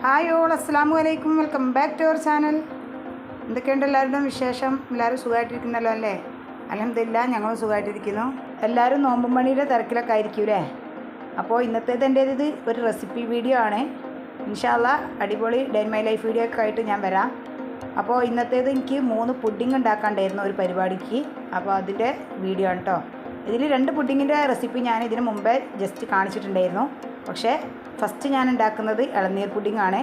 Hi all, അസ്സലാമു അലൈക്കും. Welcome back to our channel. എന്തൊക്കെയുണ്ട് എല്ലാവരുടെയും വിശേഷം? എല്ലാവരും സുഖമായിട്ടിരിക്കുന്നല്ലോ അല്ലേ? അൽഹംദുലില്ലാഹ്, ഞങ്ങൾ സുഖമായിട്ടിരിക്കുന്നു. എല്ലാവരും നോമ്പും പണിയുടെ തിരക്കിലൊക്കെ ആയിരിക്കൂലേ? അപ്പോൾ ഇന്നത്തേത് എൻ്റേത് ഒരു റെസിപ്പി വീഡിയോ ആണ്. ഇൻഷാ അല്ലാഹ് അടിപൊളി day in my life video ഒക്കെ ആയിട്ട് ഞാൻ വരാം. അപ്പോൾ ഇന്നത്തേത് എനിക്ക് 3 പുഡിങ് ഉണ്ടാക്കാണ്ടായിരുന്നു ഒരു പരിപാടിക്ക്. അപ്പോൾ അതിൻ്റെ വീഡിയോ ആണ് കേട്ടോ. ഇതിൽ 2 പുഡിങ്ങിൻ്റെ റെസിപ്പി ഞാൻ ഇതിന് മുമ്പേ ജസ്റ്റ് കാണിച്ചിട്ടുണ്ടായിരുന്നു. പക്ഷേ ഫസ്റ്റ് ഞാൻ ഉണ്ടാക്കുന്നത് ഇളനീർ പുഡിംഗ് ആണ്.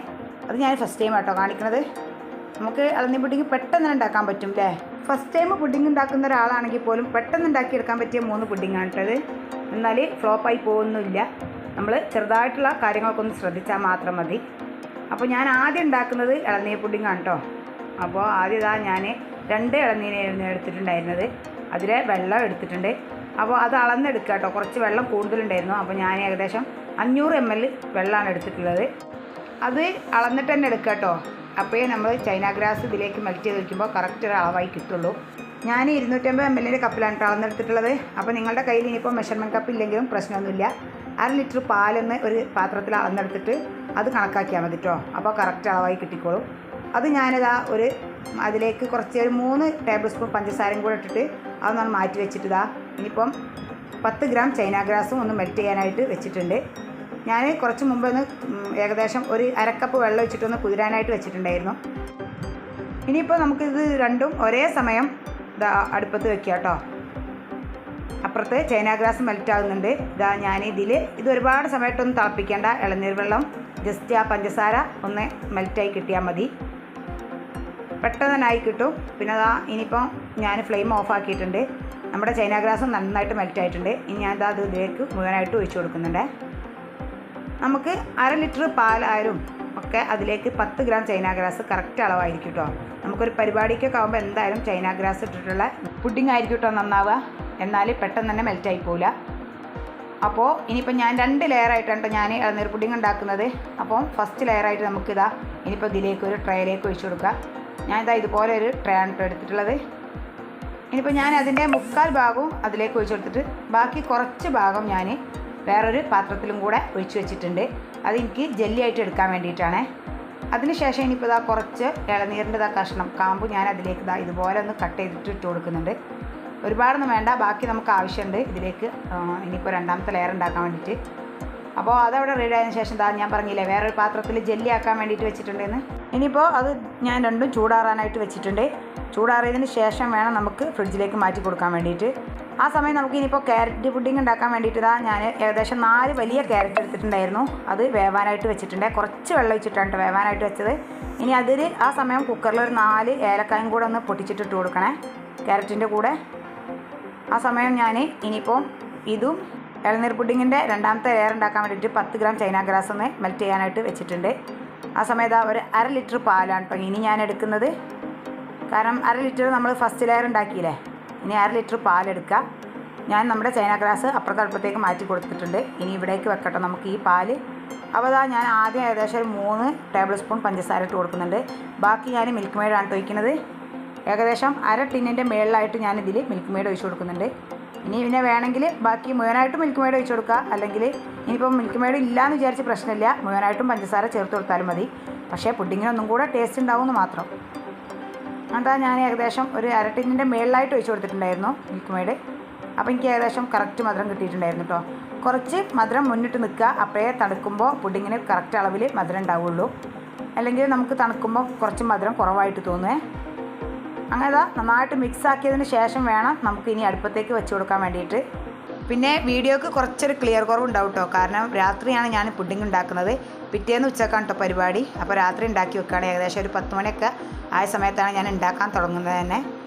അത് ഞാൻ ഫസ്റ്റ് ടൈം ആട്ടോ കാണിക്കുന്നത്. നമുക്ക് ഇളനീർ പുഡിംഗ് പെട്ടെന്ന് ഉണ്ടാക്കാൻ പറ്റും അല്ലേ? ഫസ്റ്റ് ടൈം പുഡിംഗ് ഉണ്ടാക്കുന്ന ഒരാളാണെങ്കിൽ പോലും പെട്ടെന്ന് ഉണ്ടാക്കിയെടുക്കാൻ പറ്റിയ 3 പുഡിംഗ് ആണ് കേട്ടത്. എന്നാൽ ഫ്ലോപ്പായി പോകുന്നില്ല. നമ്മൾ ചെറുതായിട്ടുള്ള കാര്യങ്ങളൊക്കെ ഒന്ന് ശ്രദ്ധിച്ചാൽ മാത്രം മതി. അപ്പോൾ ഞാൻ ആദ്യം ഉണ്ടാക്കുന്നത് ഇളനീർ പുഡിംഗ് ആണ് കേട്ടോ. അപ്പോൾ ആദ്യം ഇതാ ഞാൻ 2 ഇളനീരായിരുന്നു എടുത്തിട്ടുണ്ടായിരുന്നത്. അതിലെ വെള്ളം എടുത്തിട്ടുണ്ട്. അപ്പോൾ അത് അളന്നെടുക്കുക കേട്ടോ. കുറച്ച് വെള്ളം കൂടുതലുണ്ടായിരുന്നു. അപ്പോൾ ഞാൻ ഏകദേശം 500 ml വെള്ളമാണ് എടുത്തിട്ടുള്ളത്. അത് അളന്നിട്ട് തന്നെ എടുക്കുക കേട്ടോ. അപ്പോഴേ നമ്മൾ ചൈന ഗ്രാസ് ഇതിലേക്ക് മെൽറ്റ് ചെയ്ത് വയ്ക്കുമ്പോൾ കറക്റ്റ് ഒരു അളവായി കിട്ടുള്ളൂ. ഞാൻ 250 ml കപ്പിലാണ് അളന്നെടുത്തിട്ടുള്ളത്. അപ്പോൾ നിങ്ങളുടെ കയ്യിൽ ഇനിയിപ്പോൾ മെഷർമെൻറ്റ് കപ്പ് ഇല്ലെങ്കിലും പ്രശ്നമൊന്നുമില്ല. 1/2 ലിറ്റർ പാലൊന്ന് ഒരു പാത്രത്തിൽ അളന്നെടുത്തിട്ട് അത് കണക്കാക്കിയാൽ മതി കേട്ടോ. അപ്പോൾ കറക്റ്റ് അളവായി കിട്ടിക്കോളും. അത് ഞാനിതാ അതിലേക്ക് കുറച്ച് ഒരു 3 ടേബിൾ സ്പൂൺ പഞ്ചസാരയും കൂടെ ഇട്ടിട്ട് അതൊന്ന് മാറ്റി വെച്ചിട്ട് ഇനിയിപ്പം 10 ഗ്രാം ചൈന ഗ്രാസും ഒന്ന് മെൽറ്റ് ചെയ്യാനായിട്ട് വെച്ചിട്ടുണ്ട്. ഞാൻ കുറച്ച് മുമ്പ് ഏകദേശം ഒരു 1/2 കപ്പ് വെള്ളം വെച്ചിട്ടൊന്ന് കുതിരാനായിട്ട് വെച്ചിട്ടുണ്ടായിരുന്നു. ഇനിയിപ്പോൾ നമുക്കിത് രണ്ടും ഒരേ സമയം അടുപ്പത്ത് വെക്കുക കേട്ടോ. അപ്പുറത്ത് ചൈന ഗ്രാസ് മെൽറ്റ് ആകുന്നുണ്ട്. ഞാൻ ഇത് ഒരുപാട് സമയത്തൊന്നും തിളപ്പിക്കേണ്ട. ഇളനീർ വെള്ളം ജസ്റ്റ് ആ പഞ്ചസാര ഒന്ന് മെൽറ്റായി കിട്ടിയാൽ മതി. പെട്ടെന്ന് തന്നെ ആയി കിട്ടും. പിന്നെ ഇനിയിപ്പം ഞാൻ ഫ്ലെയിം ഓഫ് ആക്കിയിട്ടുണ്ട്. നമ്മുടെ ചൈന ഗ്രാസും നന്നായിട്ട് മെൽറ്റ് ആയിട്ടുണ്ട്. ഇനി ഞാൻ അത് ഇതിലേക്ക് മുഴുവനായിട്ട് ഒഴിച്ചു കൊടുക്കുന്നുണ്ട്. നമുക്ക് 1/2 ലിറ്റർ പാലായാലും ഒക്കെ അതിലേക്ക് 10 ഗ്രാം ചൈന ഗ്രാസ് കറക്റ്റ് അളവായിരിക്കും കേട്ടോ. നമുക്കൊരു പരിപാടിക്കൊക്കെ ആകുമ്പോൾ എന്തായാലും ചൈന ഗ്രാസ് ഇട്ടിട്ടുള്ള പുഡിംഗ് ആയിരിക്കും കേട്ടോ നന്നാവുക. എന്നാൽ പെട്ടെന്ന് തന്നെ മെൽറ്റായി പോവില്ല. അപ്പോൾ ഇനിയിപ്പോൾ ഞാൻ 2 ലെയറായിട്ടാണ് ഞാൻ ഇളനീർ പുഡിംഗ് ഉണ്ടാക്കുന്നത്. അപ്പം ഫസ്റ്റ് ലെയറായിട്ട് നമുക്കിതാ ഇനിയിപ്പോൾ ഇതിലേക്ക് ഒരു ട്രേയിലേക്ക് ഒഴിച്ചു കൊടുക്കുക. ഞാനിതാ ഇതുപോലെ ഒരു ട്രേ ആണ് എടുത്തിട്ടുള്ളത്. ഇനിയിപ്പോൾ ഞാൻ അതിൻ്റെ 1/4 ഭാഗവും അതിലേക്ക് ഒഴിച്ചു കൊടുത്തിട്ട് ബാക്കി കുറച്ച് ഭാഗം ഞാൻ വേറൊരു പാത്രത്തിലും കൂടെ ഒഴിച്ചു വെച്ചിട്ടുണ്ട്. അതെനിക്ക് ജെല്ലിയായിട്ട് എടുക്കാൻ വേണ്ടിയിട്ടാണ്. അതിനുശേഷം ഇനിയിപ്പോൾ കുറച്ച് ഇളനീരിൻ്റെ കഷ്ണം കാമ്പ് ഞാൻ അതിലേക്ക് ഇതുപോലെ ഒന്ന് കട്ട് ചെയ്തിട്ട് ഇട്ട് കൊടുക്കുന്നുണ്ട്. ഒരുപാടൊന്നും വേണ്ട, ബാക്കി നമുക്ക് ആവശ്യമുണ്ട് ഇതിലേക്ക് ഇനിയിപ്പോൾ 2ാമത്തെ ലെയർ ഉണ്ടാക്കാൻ വേണ്ടിയിട്ട്. അപ്പോൾ അതവിടെ റെഡി ആയതിനു ശേഷം ഞാൻ പറഞ്ഞില്ലേ വേറൊരു പാത്രത്തിൽ ജെല്ലി ആക്കാൻ വേണ്ടിയിട്ട് വെച്ചിട്ടുണ്ടെന്ന്. ഇനിയിപ്പോൾ അത് ഞാൻ രണ്ടും ചൂടാറാനായിട്ട് വെച്ചിട്ടുണ്ട്. ചൂടാറിയതിന് ശേഷം വേണം നമുക്ക് ഫ്രിഡ്ജിലേക്ക് മാറ്റി കൊടുക്കാൻ വേണ്ടിയിട്ട്. ആ സമയം നമുക്ക് ഇനിയിപ്പോൾ ക്യാരറ്റ് പുഡിംഗ് ഉണ്ടാക്കാൻ വേണ്ടിയിട്ട് ഞാൻ ഏകദേശം 4 വലിയ ക്യാരറ്റ് എടുത്തിട്ടുണ്ടായിരുന്നു. അത് വേവാനായിട്ട് വെച്ചിട്ടുണ്ട്. കുറച്ച് വെള്ളം ഒഴിച്ചിട്ടാണ് വേവാനായിട്ട് വെച്ചത്. ഇനി ആ സമയം കുക്കറിൽ ഒരു 4 ഏലക്കായും കൂടെ ഒന്ന് പൊട്ടിച്ചിട്ടിട്ട് കൊടുക്കണേ ക്യാരറ്റിൻ്റെ കൂടെ. ആ സമയം ഞാൻ ഇനിയിപ്പോൾ ഇതും ഇളനീർ പുഡിങ്ങിൻ്റെ 2ാമത്തെ ലെയർ ഉണ്ടാക്കാൻ വേണ്ടിയിട്ട് 10 ഗ്രാം ചൈന ഗ്രാസ് ഒന്ന് മെൽറ്റ് ചെയ്യാനായിട്ട് വെച്ചിട്ടുണ്ട്. ആ സമയത്ത് ഒരു 1/2 ലിറ്റർ പാലാണ് കേട്ടോ ഇനി ഞാൻ എടുക്കുന്നത്. കാരണം 1/2 ലിറ്റർ നമ്മൾ ഫസ്റ്റ് ലെയർ ഉണ്ടാക്കിയില്ലേ, ഇനി 1/2 ലിറ്റർ പാലെടുക്കുക. ഞാൻ നമ്മുടെ ചൈന ഗ്രാസ് അപ്പുറത്തെ അടുപ്പത്തേക്ക് മാറ്റി കൊടുത്തിട്ടുണ്ട്. ഇനി ഇവിടേക്ക് വെക്കട്ടെ നമുക്ക് ഈ പാല്. അപ്പോൾ ഞാൻ ആദ്യം ഏകദേശം ഒരു 3 ടേബിൾ സ്പൂൺ പഞ്ചസാര ഇട്ട് കൊടുക്കുന്നുണ്ട്. ബാക്കി ഞാൻ മിൽക്ക് മെയ്ഡാണ് ഒഴിക്കുന്നത്. ഏകദേശം 1/2 ടിന്നിൻ്റെ മുകളിലായിട്ട് ഞാനിതിൽ മിൽക്ക് മെയ്ഡ് ഒഴിച്ച് കൊടുക്കുന്നുണ്ട്. ഇനി പിന്നെ വേണമെങ്കിൽ ബാക്കി മുഴുവനായിട്ടും മിൽക്ക് മെയ്ഡ് ഒഴിച്ച് കൊടുക്കുക. അല്ലെങ്കിൽ ഇനിയിപ്പം മിൽക്ക് മെയ്ഡ് ഇല്ലയെന്ന് വിചാരിച്ച് പ്രശ്നമില്ല, മുഴുവനായിട്ടും പഞ്ചസാര ചേർത്ത് കൊടുത്താലും മതി. പക്ഷേ പുഡിങ്ങിനൊന്നും കൂടെ ടേസ്റ്റ് ഉണ്ടാവുമെന്ന് മാത്രം. ഞാൻ ഏകദേശം ഒരു 1/2 ടിന്നിൻ്റെ മുകളിലായിട്ട് ഒഴിച്ച് കൊടുത്തിട്ടുണ്ടായിരുന്നു മിൽക്ക് മെയ്ഡ്. അപ്പോൾ എനിക്ക് ഏകദേശം കറക്റ്റ് മധുരം കിട്ടിയിട്ടുണ്ടായിരുന്നു കേട്ടോ. കുറച്ച് മധുരം മുന്നിട്ട് നിൽക്കുക. അപ്പോഴേ തണുക്കുമ്പോൾ പുഡിങ്ങിന് കറക്റ്റ് അളവിൽ മധുരം ഉണ്ടാവുള്ളൂ. അല്ലെങ്കിൽ നമുക്ക് തണുക്കുമ്പോൾ കുറച്ച് മധുരം കുറവായിട്ട് തോന്നുമേ. അങ്ങനെ നന്നായിട്ട് മിക്സ് ആക്കിയതിന് ശേഷം വേണം നമുക്ക് ഇനി അടുപ്പത്തേക്ക് വെച്ച് കൊടുക്കാൻ വേണ്ടിയിട്ട്. പിന്നെ വീഡിയോക്ക് കുറച്ചൊരു ക്ലിയർ കുറവുണ്ടാവും കേട്ടോ. കാരണം രാത്രിയാണ് ഞാൻ പുഡിംഗ് ഉണ്ടാക്കുന്നത്. പിറ്റേന്ന് ഉച്ചക്കാണ് കേട്ടോ പരിപാടി. അപ്പോൾ രാത്രി ഉണ്ടാക്കി വെക്കുകയാണ്. ഏകദേശം ഒരു 10 മണിയൊക്കെ ആയ സമയത്താണ് ഞാൻ ഉണ്ടാക്കാൻ തുടങ്ങുന്നത് തന്നെ,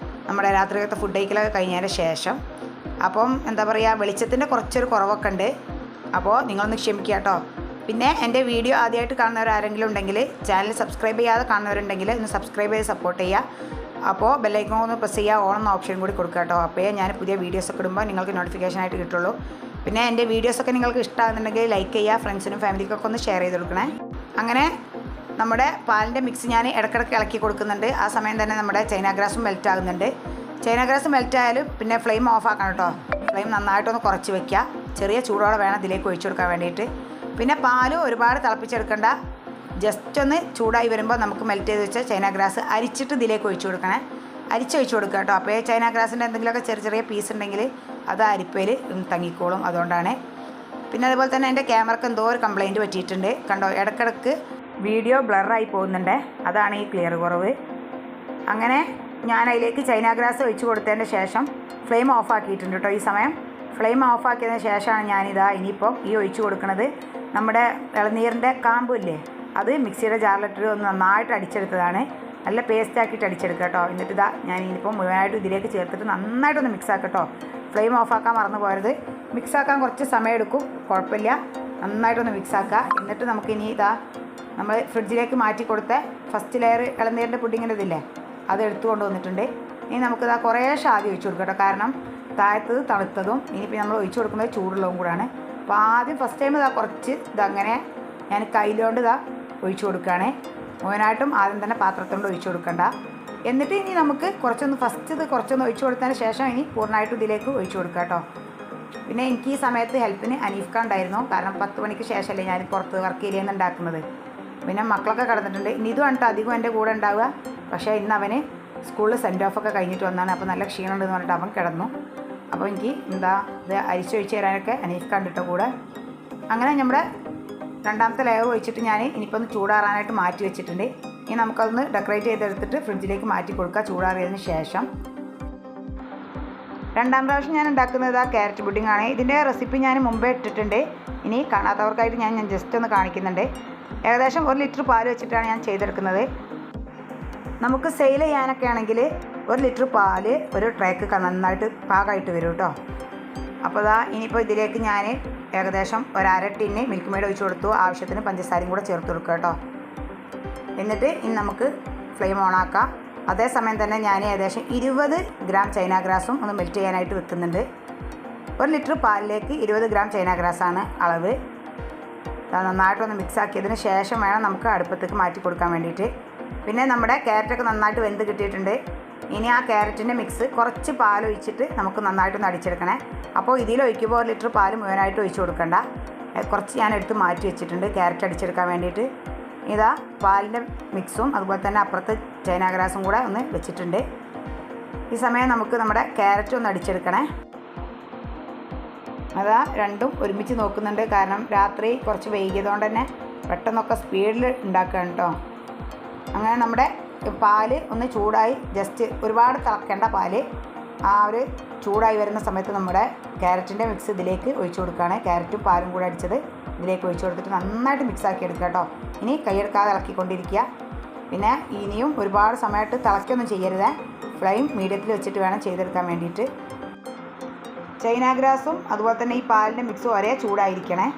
നമ്മുടെ രാത്രിയിലത്തെ ഫുഡ് കഴിക്കലൊക്കെ കഴിഞ്ഞതിന് ശേഷം. അപ്പം എന്താ പറയുക, വെളിച്ചത്തിൻ്റെ കുറച്ചൊരു കുറവൊക്കെ ഉണ്ട്. അപ്പോൾ നിങ്ങളൊന്ന് ക്ഷമിക്കുക കേട്ടോ. പിന്നെ എൻ്റെ വീഡിയോ ആദ്യമായിട്ട് കാണുന്നവരാരെങ്കിലും ഉണ്ടെങ്കിൽ ചാനൽ സബ്സ്ക്രൈബ് ചെയ്യാതെ കാണുന്നവരുണ്ടെങ്കിൽ ഒന്ന് സബ്സ്ക്രൈബ് ചെയ്ത് സപ്പോർട്ട് ചെയ്യുക. അപ്പോൾ ബെല്ലൈക്കൺ ഒന്ന് പ്രസ് ചെയ്യുക, ഓൺ എന്ന ഓപ്ഷൻ കൂടി കൊടുക്കുക കേട്ടോ. അപ്പോഴേ ഞാൻ പുതിയ വീഡിയോസൊക്കെ ഇടുമ്പോൾ നിങ്ങൾക്ക് നോട്ടിഫിക്കേഷനായിട്ട് കിട്ടുള്ളൂ. പിന്നെ എൻ്റെ വീഡിയോസൊക്കെ നിങ്ങൾക്ക് ഇഷ്ടമാകുന്നുണ്ടെങ്കിൽ ലൈക്ക് ചെയ്യുക, ഫ്രണ്ട്സിനും ഫാമിലിക്കൊക്കെ ഒന്ന് ഷെയർ ചെയ്ത് കൊടുക്കണേ. അങ്ങനെ നമ്മുടെ പാലിൻ്റെ മിക്സ് ഞാൻ ഇടയ്ക്കിടയ്ക്ക് ഇളക്കി കൊടുക്കുന്നുണ്ട്. ആ സമയം തന്നെ നമ്മുടെ ചൈന ഗ്രാസും മെൽറ്റ് ആകുന്നുണ്ട്. ചൈന ഗ്രാസ് മെൽറ്റ് ആയാലും പിന്നെ ഫ്ലെയിം ഓഫ് ആക്കണം കേട്ടോ. ഫ്ലെയിം നന്നായിട്ടൊന്ന് കുറച്ച് വയ്ക്കുക. ചെറിയ ചൂടോടെ വേണം ഇതിലേക്ക് ഒഴിച്ചു കൊടുക്കാൻ വേണ്ടിയിട്ട്. പിന്നെ പാൽ ഒരുപാട് തിളപ്പിച്ചെടുക്കേണ്ട, ജസ്റ്റ് ഒന്ന് ചൂടായി വരുമ്പോൾ നമുക്ക് മെൽറ്റ് ചെയ്ത് വെച്ച ചൈന ഗ്രാസ് അരിച്ചിട്ട് ഇതിലേക്ക് ഒഴിച്ചു കൊടുക്കണേ. അരിച്ചൊഴിച്ച് കൊടുക്കുക കേട്ടോ. അപ്പോൾ ചൈന ഗ്രാസിൻ്റെ എന്തെങ്കിലുമൊക്കെ ചെറിയ ചെറിയ പീസ് ഉണ്ടെങ്കിൽ അത് അരിപ്പയിൽ തങ്ങിക്കോളും, അതുകൊണ്ടാണ്. പിന്നെ അതുപോലെ തന്നെ എൻ്റെ ക്യാമറക്ക് എന്തോ ഒരു കംപ്ലയിൻറ്റ് പറ്റിയിട്ടുണ്ട്. കണ്ടോ, ഇടയ്ക്കിടയ്ക്ക് വീഡിയോ ബ്ലറായി പോകുന്നുണ്ട്, അതാണ് ഈ ക്ലിയർ കുറവ്. അങ്ങനെ ഞാൻ അതിലേക്ക് ചൈന ഗ്രാസ് ഒഴിച്ച് കൊടുത്തതിന് ശേഷം ഫ്ലെയിം ഓഫ് ആക്കിയിട്ടുണ്ട് കേട്ടോ. ഈ സമയം ഫ്ലെയിം ഓഫ് ആക്കിയതിന് ശേഷമാണ് ഇനിയിപ്പോൾ ഈ ഒഴിച്ച് കൊടുക്കുന്നത് നമ്മുടെ ഇളനീരിൻ്റെ കാമ്പില്ലേ, അത് മിക്സിയുടെ ജാറിലിട്ട് ഒന്ന് നന്നായിട്ട് അടിച്ചെടുത്തതാണ്. നല്ല പേസ്റ്റ് ആക്കിയിട്ട് അടിച്ചെടുക്കുക കേട്ടോ. എന്നിട്ട് ഞാൻ ഇനിയിപ്പോൾ മുഴുവനായിട്ടും ഇതിലേക്ക് ചേർത്തിട്ട് നന്നായിട്ടൊന്ന് മിക്സ് ആക്കാം കേട്ടോ. ഫ്ലെയിം ഓഫ് ആക്കാൻ മറന്നു പോകരുത്. മിക്സ് ആക്കാൻ കുറച്ച് സമയം എടുക്കും, കുഴപ്പമില്ല. നന്നായിട്ടൊന്ന് മിക്സ് ആക്കുക. എന്നിട്ട് നമുക്കിനി നമ്മൾ ഫ്രിഡ്ജിലേക്ക് മാറ്റി കൊടുത്ത ഫസ്റ്റ് ലെയർ ഇളനീരിൻ്റെ പുഡിങ്ങിൻ്റെ ഇതില്ലേ, അത് എടുത്തു കൊണ്ടുവന്നിട്ടുണ്ട്. ഇനി നമുക്കിതാ കുറേശ്ശെ ആദ്യം ഒഴിച്ചു കൊടുക്കാം കേട്ടോ. കാരണം താഴത്തത് തണുത്തതും ഇനിയിപ്പോൾ നമ്മൾ ഒഴിച്ചു കൊടുക്കുന്നത് ചൂടുള്ളതും കൂടാണ്. അപ്പോൾ ആദ്യം ഫസ്റ്റ് ടൈം കുറച്ച് ഇതങ്ങനെ ഞാൻ കയ്യിലോണ്ട് ഒഴിച്ചു കൊടുക്കുകയാണ്. മുഴുവനായിട്ടും ആദ്യം തന്നെ പാത്രത്തോണ്ട് ഒഴിച്ചു കൊടുക്കണ്ട. എന്നിട്ട് ഇനി നമുക്ക് കുറച്ചൊന്ന് ഒഴിച്ചു കൊടുത്തതിന് ശേഷം ഇനി പൂർണ്ണമായിട്ടും ഇതിലേക്ക് ഒഴിച്ചു കൊടുക്കുക കേട്ടോ. പിന്നെ എനിക്ക് ഈ സമയത്ത് ഹെൽപ്പിന് അനീഫ്ക ഉണ്ടായിരുന്നു. കാരണം 10 മണിക്ക് ശേഷമല്ലേ ഞാൻ പുറത്ത് വർക്ക് ഏരിയയിൽ നിന്ന് ഉണ്ടാക്കുന്നത്. പിന്നെ മക്കളൊക്കെ കിടന്നിട്ടുണ്ട്. ഇനി ഇത് കണ്ടിട്ട് അധികം എൻ്റെ കൂടെ ഉണ്ടാവുക. പക്ഷേ ഇന്ന് അവന് സ്കൂളിൽ സെൻഡ് ഓഫൊക്കെ കഴിഞ്ഞിട്ട് വന്നാണ്. അപ്പോൾ നല്ല ക്ഷീണമുണ്ടെന്ന് പറഞ്ഞിട്ട് അവൻ കിടന്നു. അപ്പോൾ എനിക്ക് ഇത് അരിച്ചൊഴിച്ച് തരാനൊക്കെ അനീഫ്ക കണ്ടിട്ട് കൂടെ. അങ്ങനെ നമ്മുടെ രണ്ടാമത്തെ ലെയർ ഒഴിച്ചിട്ട് ഞാൻ ഇനിയിപ്പോൾ ഒന്ന് ചൂടാറാനായിട്ട് മാറ്റി വെച്ചിട്ടുണ്ട്. ഇനി നമുക്കതൊന്ന് ഡെക്കറേറ്റ് ചെയ്തെടുത്തിട്ട് ഫ്രിഡ്ജിലേക്ക് മാറ്റി കൊടുക്കുക ചൂടാറിയതിന് ശേഷം. രണ്ടാം പ്രാവശ്യം ഞാൻ ഉണ്ടാക്കുന്നത് ക്യാരറ്റ് പുഡിംഗ് ആണ്. ഇതിൻ്റെ റെസിപ്പി ഞാൻ മുമ്പേ ഇട്ടിട്ടുണ്ട്. ഇനി കാണാത്തവർക്കായിട്ട് ഞാൻ ജസ്റ്റ് ഒന്ന് കാണിക്കുന്നുണ്ട്. ഏകദേശം 1 ലിറ്റർ പാൽ വെച്ചിട്ടാണ് ഞാൻ ചെയ്തെടുക്കുന്നത്. നമുക്ക് സെയിൽ ചെയ്യാനൊക്കെ ആണെങ്കിൽ 1 ലിറ്റർ പാല് ഒരു ട്രേക്ക് നന്നായിട്ട് പാകമായിട്ട് വരും കേട്ടോ. അപ്പോൾ ഇനിയിപ്പോൾ ഇതിലേക്ക് ഞാൻ ഏകദേശം 1/2 ടിന്ന് മിൽക്ക് മെയ്ഡ് ഒഴിച്ച് കൊടുത്തു. ആവശ്യത്തിന് പഞ്ചസാരയും കൂടെ ചേർത്ത് കൊടുക്കുക കേട്ടോ. എന്നിട്ട് ഇനി നമുക്ക് ഫ്ലെയിം ഓണാക്കാം. അതേസമയം തന്നെ ഞാൻ ഏകദേശം 20 ഗ്രാം ചൈന ഗ്രാസും ഒന്ന് മെൽറ്റ് ചെയ്യാനായിട്ട് വെക്കുന്നുണ്ട്. 1 ലിറ്റർ പാലിലേക്ക് 20 ഗ്രാം ചൈന ഗ്രാസാണ് അളവ്. നന്നായിട്ടൊന്ന് മിക്സ് ആക്കിയതിന് ശേഷം വേണം നമുക്ക് അടുപ്പത്തേക്ക് മാറ്റി കൊടുക്കാൻ വേണ്ടിയിട്ട്. പിന്നെ നമ്മുടെ ക്യാരറ്റൊക്കെ നന്നായിട്ട് വെന്ത് കിട്ടിയിട്ടുണ്ട്. ഇനി ആ ക്യാരറ്റിൻ്റെ മിക്സ് കുറച്ച് പാലൊഴിച്ചിട്ട് നമുക്ക് നന്നായിട്ടൊന്ന് അടിച്ചെടുക്കണേ. അപ്പോൾ ഇതിലൊഴിക്കുമ്പോൾ 1 ലിറ്റർ പാൽ മുഴുവനായിട്ട് ഒഴിച്ച് കൊടുക്കണ്ട. കുറച്ച് ഞാൻ എടുത്ത് മാറ്റി വെച്ചിട്ടുണ്ട് ക്യാരറ്റ് അടിച്ചെടുക്കാൻ വേണ്ടിയിട്ട്. പാലിൻ്റെ മിക്സും അതുപോലെ തന്നെ അപ്പുറത്ത് ചൈന ഗ്രാസും കൂടെ ഒന്ന് വെച്ചിട്ടുണ്ട്. ഈ സമയം നമുക്ക് നമ്മുടെ ക്യാരറ്റ് ഒന്ന് അടിച്ചെടുക്കണേ. രണ്ടും ഒരുമിച്ച് നോക്കുന്നുണ്ട്. കാരണം രാത്രി കുറച്ച് വൈകിയതുകൊണ്ട് തന്നെ പെട്ടെന്നൊക്കെ സ്പീഡിൽ ഉണ്ടാക്കുകയാണ് കേട്ടോ. അങ്ങനെ നമ്മുടെ പാല് ഒന്ന് ചൂടായി, ജസ്റ്റ് ഒരുപാട് തിളക്കേണ്ട പാല്, ആ ഒരു ചൂടായി വരുന്ന സമയത്ത് നമ്മുടെ ക്യാരറ്റിൻ്റെ മിക്സ് ഇതിലേക്ക് ഒഴിച്ചു കൊടുക്കുകയാണ്. ക്യാരറ്റും പാലും കൂടെ അടിച്ചത് ഇതിലേക്ക് ഒഴിച്ചു കൊടുത്തിട്ട് നന്നായിട്ട് മിക്സ് ആക്കി എടുക്കുക കേട്ടോ. ഇനി കൈയെടുക്കാതെ ഇളക്കിക്കൊണ്ടിരിക്കുക. പിന്നെ ഇനിയും ഒരുപാട് സമയമായിട്ട് തിളക്കൊന്നും ചെയ്യരുത്. ഫ്ലെയിം മീഡിയത്തിൽ വെച്ചിട്ട് വേണം ചെയ്തെടുക്കാൻ വേണ്ടിയിട്ട്. ചൈന ഗ്രാസും അതുപോലെ തന്നെ ഈ പാലിൻ്റെ മിക്സും ഒരേ ചൂടായിരിക്കണേ.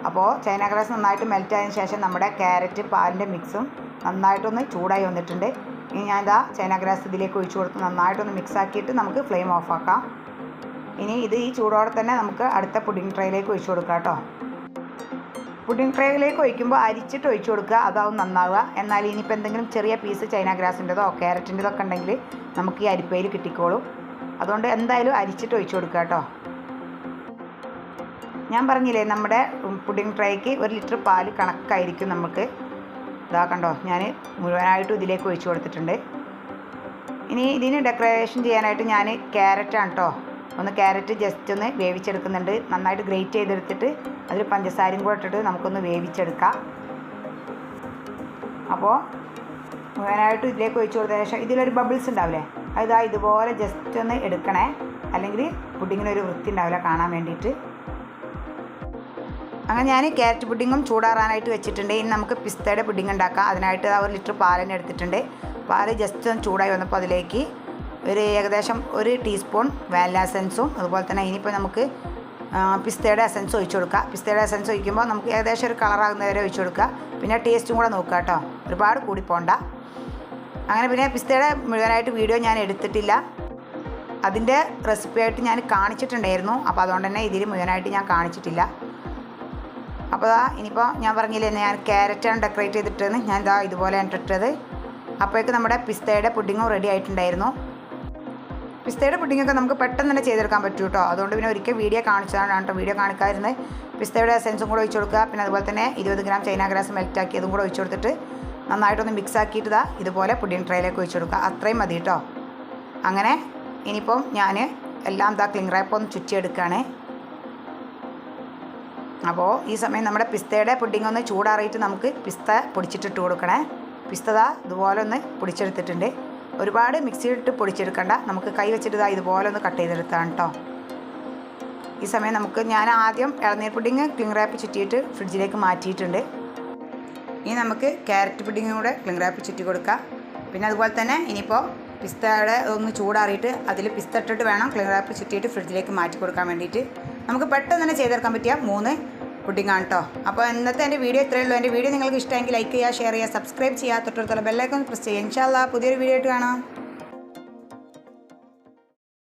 അപ്പോൾ ചൈന ഗ്രാസ് നന്നായിട്ട് മെൽറ്റ് ആയതിനു ശേഷം നമ്മുടെ ക്യാരറ്റ് പാലിൻ്റെ മിക്സും നന്നായിട്ടൊന്ന് ചൂടായി വന്നിട്ടുണ്ട്. ഇനി ഞാൻ ചൈന ഗ്രാസ് ഇതിലേക്ക് ഒഴിച്ചു കൊടുത്ത് നന്നായിട്ടൊന്ന് മിക്സ് ആക്കിയിട്ട് നമുക്ക് ഫ്ലെയിം ഓഫ് ആക്കാം. ഇനി ഈ ചൂടോടെ തന്നെ നമുക്ക് അടുത്ത പുഡിംഗ് ട്രേയിലേക്ക് ഒഴിച്ചു കൊടുക്കാം കേട്ടോ. പുഡിംഗ് ട്രേയിലേക്ക് ഒഴിക്കുമ്പോൾ അരിച്ചിട്ട് ഒഴിച്ചു കൊടുക്കുക, അതാവും നന്നാവുക. എന്നാൽ ഇനിയിപ്പോൾ എന്തെങ്കിലും ചെറിയ പീസ് ചൈന ഗ്രാസിൻ്റെതോ ക്യാരറ്റിൻ്റെതോ ഒക്കെ ഉണ്ടെങ്കിൽ നമുക്ക് ഈ അരിപ്പയിൽ കിട്ടിക്കോളും. അതുകൊണ്ട് എന്തായാലും അരിച്ചിട്ട് ഒഴിച്ചു കൊടുക്കുക കേട്ടോ. ഞാൻ പറഞ്ഞില്ലേ, നമ്മുടെ പുഡിംഗ് ട്രേക്ക് 1 ലിറ്റർ പാല് കണക്കായിരിക്കും നമുക്ക്. കണ്ടോ, ഞാൻ മുഴുവനായിട്ടും ഇതിലേക്ക് ഒഴിച്ചു കൊടുത്തിട്ടുണ്ട്. ഇനി ഇതിന് ഡെക്കറേഷൻ ചെയ്യാനായിട്ട് ഞാൻ ക്യാരറ്റാണ് കേട്ടോ. ക്യാരറ്റ് ജസ്റ്റ് ഒന്ന് വേവിച്ചെടുക്കുന്നുണ്ട്. നന്നായിട്ട് ഗ്രേറ്റ് ചെയ്തെടുത്തിട്ട് അതിൽ പഞ്ചസാരയും കൂടെ ഇട്ടിട്ട് നമുക്കൊന്ന് വേവിച്ചെടുക്കാം. അപ്പോൾ മുഴുവനായിട്ടും ഇതിലേക്ക് ഒഴിച്ചു കൊടുത്തതിന് ശേഷം ഇതിലൊരു ബബിൾസ് ഉണ്ടാവില്ലേ, അത് ഇതുപോലെ ജസ്റ്റ് ഒന്ന് എടുക്കണേ. അല്ലെങ്കിൽ പുഡിങ്ങിനൊരു വൃത്തി ഉണ്ടാവില്ല കാണാൻ വേണ്ടിയിട്ട്. അങ്ങനെ ഞാൻ ക്യാരറ്റ് പുഡിങ്ങും ചൂടാറാനായിട്ട് വെച്ചിട്ടുണ്ട്. ഇനി നമുക്ക് പിസ്തയുടെ പുഡിങ് ഉണ്ടാക്കാം. അതിനായിട്ട് 1 ലിറ്റർ പാൽ തന്നെ എടുത്തിട്ടുണ്ട്. പാല് ജസ്റ്റ് ഒന്ന് ചൂടായി വന്നപ്പോൾ അതിലേക്ക് ഏകദേശം 1 ടീസ്പൂൺ വാനില എസൻസും അതുപോലെ തന്നെ ഇനിയിപ്പോൾ നമുക്ക് പിസ്തയുടെ എസൻസ് ഒഴിച്ചു കൊടുക്കുക. പിസ്തയുടെ എസൻസ് ഒഴിക്കുമ്പോൾ നമുക്ക് ഏകദേശം ഒരു കളറാകുന്നത് വരെ ഒഴിച്ചു കൊടുക്കുക. പിന്നെ ടേസ്റ്റും കൂടെ നോക്കുക കേട്ടോ, ഒരുപാട് കൂടി പോകണ്ട. അങ്ങനെ പിന്നെ പിസ്തയുടെ മുഴുവനായിട്ട് വീഡിയോ ഞാൻ എടുത്തിട്ടില്ല. അതിൻ്റെ റെസിപ്പിയായിട്ട് ഞാൻ കാണിച്ചിട്ടുണ്ടായിരുന്നു. അപ്പോൾ അതുകൊണ്ട് തന്നെ ഇതിൽ മുഴുവനായിട്ട് ഞാൻ കാണിച്ചിട്ടില്ല. അപ്പോൾ ഇനിയിപ്പോൾ ഞാൻ പറഞ്ഞില്ലേ, ഞാൻ ക്യാരറ്റാണ് ഡെക്കറേറ്റ് ചെയ്തിട്ടെന്ന്. ഞാൻ ഇതുപോലെയാണ് ഇട്ടത്. അപ്പോഴേക്ക് നമ്മുടെ പിസ്തയുടെ പുഡിങ്ങും റെഡി ആയിട്ടുണ്ടായിരുന്നു. പിസ്തയുടെ പുഡിങ്ങൊക്കെ നമുക്ക് പെട്ടെന്ന് തന്നെ ചെയ്തെടുക്കാൻ പറ്റും കേട്ടോ. അതുകൊണ്ട് പിന്നെ ഒരിക്കൽ വീഡിയോ കാണിച്ചതാണ് കേട്ടോ. വീഡിയോ കാണിക്കാതിരുന്നത് പിസ്തയുടെ എസൻസും കൂടെ ഒഴിച്ച് കൊടുക്കുക. പിന്നെ അതുപോലെ തന്നെ 20 ഗ്രാം ചൈന ഗ്രാസ് മെൽറ്റാക്കിയതും കൂടെ ഒഴിച്ച് കൊടുത്തിട്ട് നന്നായിട്ടൊന്ന് മിക്സ് ആക്കിയിട്ട് ഇതുപോലെ പുഡിങ് ട്രേയിലേക്ക് ഒഴിച്ച് കൊടുക്കുക. അത്രയും മതി കേട്ടോ. അങ്ങനെ ഇനിയിപ്പം ഞാൻ എല്ലാം ക്ലിംഗ് റാപ്പ് ഒന്ന് ചുറ്റിയെടുക്കുകയാണ്. അപ്പോൾ ഈ സമയം നമ്മുടെ പിസ്തയുടെ പുഡിങ് ഒന്ന് ചൂടാറിയിട്ട് നമുക്ക് പിസ്ത പൊടിച്ചിട്ടിട്ട് കൊടുക്കണേ. പിസ്ത ഇതുപോലെ ഒന്ന് പൊടിച്ചെടുത്തിട്ടുണ്ട്. ഒരുപാട് മിക്സിയിലിട്ട് പൊടിച്ചെടുക്കണ്ട, നമുക്ക് കൈ വെച്ചിട്ട് ഇതുപോലെ ഒന്ന് കട്ട് ചെയ്തെടുത്താണ് കേട്ടോ. ഈ സമയം ഞാൻ ആദ്യം ഇളനീർ പുഡിങ് ക്ലിംഗ് റാപ്പ് ചുറ്റിയിട്ട് ഫ്രിഡ്ജിലേക്ക് മാറ്റിയിട്ടുണ്ട്. ഇനി നമുക്ക് ക്യാരറ്റ് പുഡിങ്ങും കൂടെ ക്ലിംഗ് റാപ്പ് ചുറ്റി കൊടുക്കാം. പിന്നെ അതുപോലെ തന്നെ ഇനിയിപ്പോൾ പിസ്തയുടെ ഒന്ന് ചൂടാറിയിട്ട് അതിൽ പിസ്ത ഇട്ടിട്ട് വേണം ക്ലിംഗ് റാപ്പ് ചുറ്റിയിട്ട് ഫ്രിഡ്ജിലേക്ക് മാറ്റി കൊടുക്കാൻ വേണ്ടിയിട്ട്. നമുക്ക് പെട്ടെന്ന് തന്നെ ചെയ്തെടുക്കാൻ പറ്റിയ 3 പുഡിങ്ങാണ് കേട്ടോ. അപ്പോൾ ഇന്നത്തെ എൻ്റെ വീഡിയോ ഇത്രയേ ഉള്ളൂ. എൻ്റെ വീഡിയോ നിങ്ങൾക്ക് ഇഷ്ടമെങ്കിൽ ലൈക്ക് ചെയ്യുക, ഷെയർ ചെയ്യുക, സബ്സ്ക്രൈബ് ചെയ്യുക, തൊട്ടടുത്തുള്ള ബെല്ലൈക്കൺ പ്രസ് ചെയ്യുക. ഇൻഷാ അല്ലാഹ് പുതിയൊരു വീഡിയോ ആയിട്ട് കാണാം.